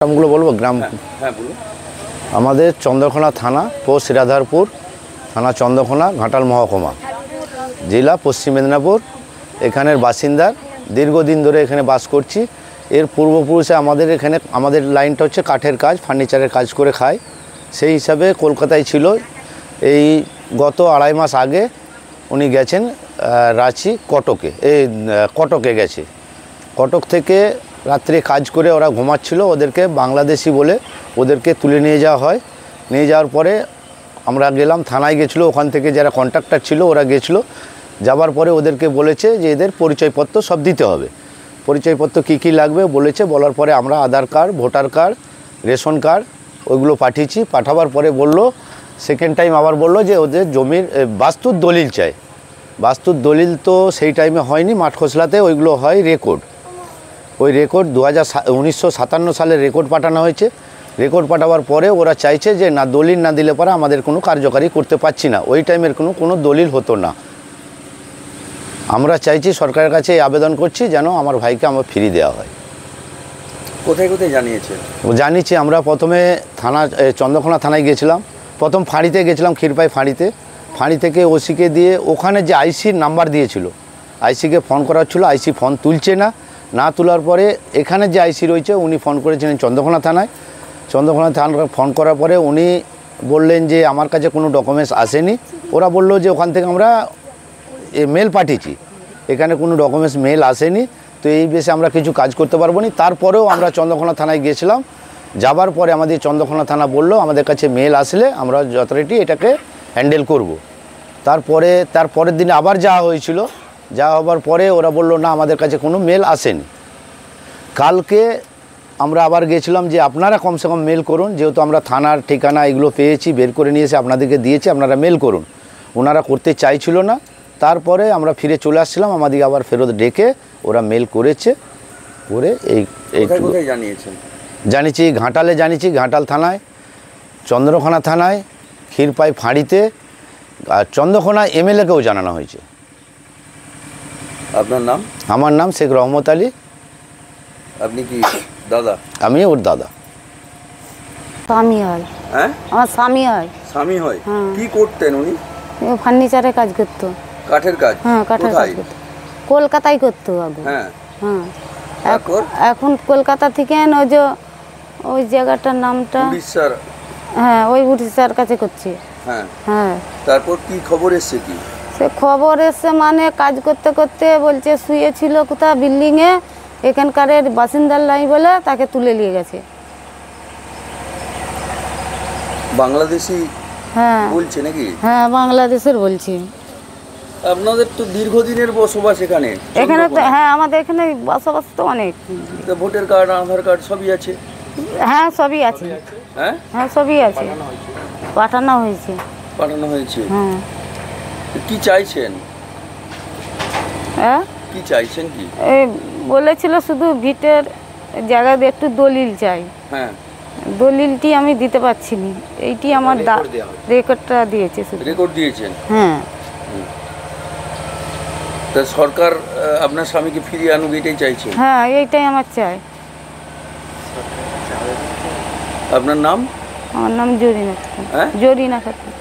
গ্রামগুলো বলবো গ্রাম। হ্যাঁ বলুন। আমাদের চন্দ্রকোনা থানা, পোস্ট রাধারপুর থানা, চন্দ্রকোনা, ঘাটাল মহকুমা, জেলা পশ্চিম মেদিনীপুর। এখানের বাসিন্দা, দীর্ঘদিন ধরে এখানে বাস করছি। এর পূর্বপুরুষে আমাদের এখানে আমাদের লাইনটা হচ্ছে কাঠের কাজ, ফার্নিচারের কাজ করে খায়। সেই হিসাবে কলকাতায় ছিল। এই গত আড়াই মাস আগে উনি গেছেন রাঁচি, কটকে গেছে। কটক থেকে রাত্রে কাজ করে ওরা ঘুমাচ্ছিল, ওদেরকে বাংলাদেশি বলে ওদেরকে তুলে নিয়ে যাওয়া হয়। নিয়ে যাওয়ার পরে আমরা গেলাম, থানায় গেছিলো। ওখান থেকে যারা কন্ট্রাক্টর ছিল ওরা গেছিলো। যাবার পরে ওদেরকে বলেছে যে এদের পরিচয়পত্র সব দিতে হবে। পরিচয়পত্র কী লাগবে বলেছে। বলার পরে আমরা Aadhaar card, voter card, ration card ওইগুলো পাঠিয়েছি। পাঠাবার পরে বলল, সেকেন্ড টাইম আবার বলল যে ওদের জমির বাস্তুর দলিল চাই। বাস্তুর দলিল তো সেই টাইমে হয়নি, মাঠ খসলাতে ওইগুলো হয় রেকর্ড। ওই রেকর্ড 1957 সালের রেকর্ড পাঠানো হয়েছে। রেকর্ড পাঠাবার পরে ওরা চাইছে যে না, দলিল না দিলে পরে আমাদের কোনো কার্যকারী করতে পারছি না। ওই টাইমের কোনো দলিল হতো না। আমরা চাইছি, সরকারের কাছে আবেদন করছি যেন আমার ভাইকে আমার ফিরিয়ে দেওয়া হয়। কোথায় কোথায় জানিয়েছেন? জানিয়েছি আমরা প্রথমে থানা, চন্দ্রকোনা থানায় গেছিলাম। প্রথম ফাঁড়িতে গেছিলাম, ক্ষীরপাই ফাঁড়িতে। ফাঁড়ি থেকে ওসিকে দিয়ে ওখানে যে আইসির নাম্বার দিয়েছিল, আইসিকে ফোন করা হচ্ছিল, আইসি ফোন তুলছে না তোলার পরে এখানে যে আইসি রয়েছে উনি ফোন করেছিলেন চন্দ্রকোনা থানায়। চন্দ্রকোনা থানায় ফোন করার পরে উনি বললেন যে আমার কাছে কোনো ডকুমেন্টস আসেনি। ওরা বলল যে ওখান থেকে আমরা মেল পাঠিয়েছি, এখানে কোনো ডকুমেন্টস মেল আসেনি, তো এই বেশে আমরা কিছু কাজ করতে পারবো না। তারপরেও আমরা চন্দ্রকোনা থানায় গিয়েছিলাম। যাবার পরে আমাদের চন্দ্রকোনা থানা বলল আমাদের কাছে মেল আসলে আমরা যথারীতি এটাকে হ্যান্ডেল করব। তারপরের দিনে আবার যাওয়া হয়েছিল। যাওয়া হবার পরে ওরা বলল না, আমাদের কাছে কোনো মেল আসেনি। কালকে আমরা আবার গেছিলাম যে আপনারা কমসে কম মেল করুন, যেহেতু আমরা থানার ঠিকানা এগুলো পেয়েছি, বের করে নিয়ে এসে আপনাদেরকে দিয়েছি, আপনারা মেল করুন। ওনারা করতে চাইছিল না। তারপরে আমরা ফিরে চলে আসছিলাম, আমাদেরকে আবার ফেরত ডেকে ওরা মেল করেছে। করে জানিয়েছি ঘাটালে, জানিয়েছি ঘাটাল থানায়, চন্দ্রকোনা থানায়, ক্ষীরপাই ফাঁড়িতে, আর চন্দ্রকোনা এমএলএকেও জানানো হয়েছে। আপনার নাম? আমার নাম শেখ রহমত আলী। আপনি কি দাদা? আমি ওর দাদা। স্বামী হয়। হ্যাঁ, আমার স্বামী হয়। স্বামী হয়? হ্যাঁ। কি করতেন উনি? ফার্নিচারের কাজ করতো। কাঠের কাজ? হ্যাঁ, কাঠের কাজ করতো। কলকাতায় করতো আগে। হ্যাঁ হ্যাঁ। তারপর এখন কলকাতা থেকে ওই জায়গাটার নামটা উড়িষ্যার? হ্যাঁ, ওই উড়িষ্যার কাছে করছে। হ্যাঁ হ্যাঁ। তারপর কি খবর এসছে? কি সে খবর এসছে মানে কাজ করতে করতে বলছে শুয়েছিল কোথাও বিল্ডিংয়ে, এখানকার বাসিন্দার নাই বলে তাকে তুলে নিয়ে গেছে। বাংলাদেশি? হ্যাঁ বলছে নাকি? হ্যাঁ, বাংলাদেশের বলছি। আপনাদের তো দীর্ঘদিনের বসবাস এখানে? এখানে তো হ্যাঁ, আমাদের এখানে বসবাস তো অনেক। ভোটার কার্ড, আধার কার্ড সবই আছে? হ্যাঁ, সবই আছে। হ্যাঁ হ্যাঁ, সবই আছে, পাঠানো হয়েছে। পাঠানো হয়েছে? হ্যাঁ। কি চাইছেন? হ্যাঁ, কি চাইছেন? কি এই বলেছিল শুধু ভিটের জায়গায় একটু দলিল চাই। হ্যাঁ, দলিলটি আমি দিতে পারছি না। এইটি আমার রেকর্ডটা দিয়েছে শুধু। রেকর্ড দিয়েছেন? হ্যাঁ। তা সরকার আপনার স্বামীকে ফিরিয়ে আনুক এটাই চাইছে? হ্যাঁ, এইটাই আমার চাই। আপনার নাম? আমার নাম জরিনা খাতুন। হ্যাঁ, জরিনা খাতুন।